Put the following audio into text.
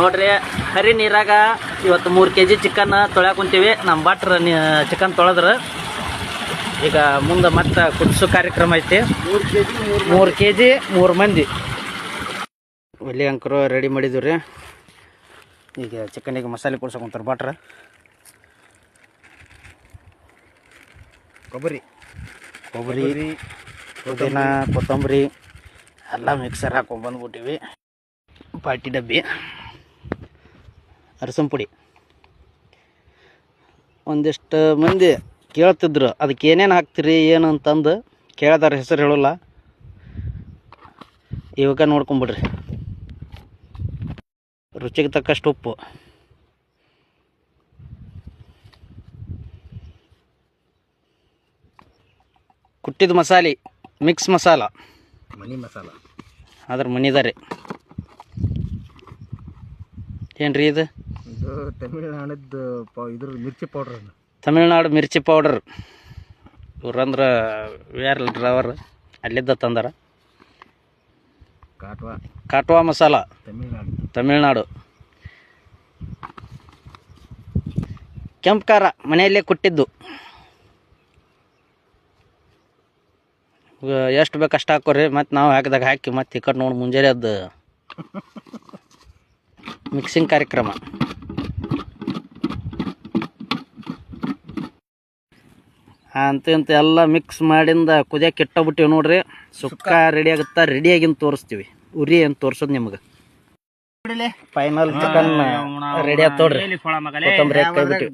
ನೋಡ್ರಿ ಹರಿ ನೀರಾಗ ಇವತ್ತು 3 kg ಚಿಕನ್ ತೊಳ್ಯಾಕ ಕುಂತೀವಿ. ನಮ್ಮ ಭಟ್ರು ಚಿಕನ್ ತೊಳೆದ್ರು. ಈಗ ಮುಂದೆ ಮತ್ತೆ ಕುದಿಸೋ ಕಾರ್ಯಕ್ರಮ ಐತಿ. 3 kg 3 ಮಂದಿ ಒಲಿ ಅಂಕರು ರೆಡಿ ಮಾಡಿದ್ವಿ ರೀ. ಈಗ ಚಿಕನಿಗೆ ಮಸಾಲೆ ಕೊಡ್ಸಕೊಂತಾರೆ ಭಟ್ರು. ಕೊಬ್ಬರಿ ಪುದೀನ ಕೊತ್ತಂಬರಿ ಎಲ್ಲ ಮಿಕ್ಸರ್ ಹಾಕೊಂಡು ಬಂದ್ಬಿಟ್ಟಿವಿ. ಪಾಟಿ ಡಬ್ಬಿ ಅರಸನ ಪುಡಿ. ಒಂದಿಷ್ಟು ಮಂದಿ ಕೇಳ್ತಿದ್ರು ಅದಕ್ಕೆ ಏನೇನು ಹಾಕ್ತೀರಿ ಏನು ಅಂತಂದು ಕೇಳ್ದಾರ, ಹೆಸರು ಹೇಳೋಲ್ಲ. ಇವಾಗ ನೋಡ್ಕೊಂಬಿಡ್ರಿ. ರುಚಿಗೆ ತಕ್ಕಷ್ಟು ಉಪ್ಪು, ಕುಟ್ಟಿದ ಮಸಾಲೆ, ಮಿಕ್ಸ್ ಮಸಾಲ, ಮನಿ ಮಸಾಲ ಅದ್ರ ಮನಿದಾರೆ. ಏನ್ರಿ ಇದು? ತಮಿಳ್ನಾಡದ್ದು ಇದ್ರ ಮಿರ್ಚಿ ಪೌಡ್ರ್. ತಮಿಳ್ನಾಡು ಮಿರ್ಚಿ ಪೌಡರ್. ಇವ್ರಂದ್ರೆ ವೇರ್ ಡ್ರೈವರ್ ಅಲ್ಲಿದ್ದ ತಂದಾರ. ಕಾಟ್ವಾ ಮಸಾಲ ತಮಿಳ್ನಾಡು. ಕೆಂಪು ಖಾರ ಮನೆಯಲ್ಲೇ ಕುಟ್ಟಿದ್ದು. ಎಷ್ಟು ಬೇಕು ಅಷ್ಟು ಹಾಕೋರಿ. ಮತ್ತು ನಾವು ಹಾಕಿದಾಗ ಹಾಕಿ ಮತ್ತೆ ಈ ಕಡೆ ನೋಡಿ ಮುಂಜಾನೆ ಅದು ಮಿಕ್ಸಿಂಗ್ ಕಾರ್ಯಕ್ರಮ. ಅಂತ ಎಲ್ಲ ಮಿಕ್ಸ್ ಮಾಡಿಂದ ಕುದಿಯಕ್ಕೆ ಇಟ್ಟಬಿಟ್ಟಿವಿ ನೋಡ್ರಿ. ಸುಕ್ಕ ರೆಡಿ ಆಗುತ್ತಾ, ರೆಡಿಯಾಗಿಂದ ತೋರಿಸ್ತೀವಿ. ಉರಿ ಅಂತ ತೋರ್ಸೋದು ನಿಮ್ಗೆ. ಫೈನಲ್ ಚಿಕನ್ ರೆಡಿ ಆಯ್ತು ನೋಡ್ರಿ. ಕೊತ್ತಂಬರಿ ಹಾಕಿ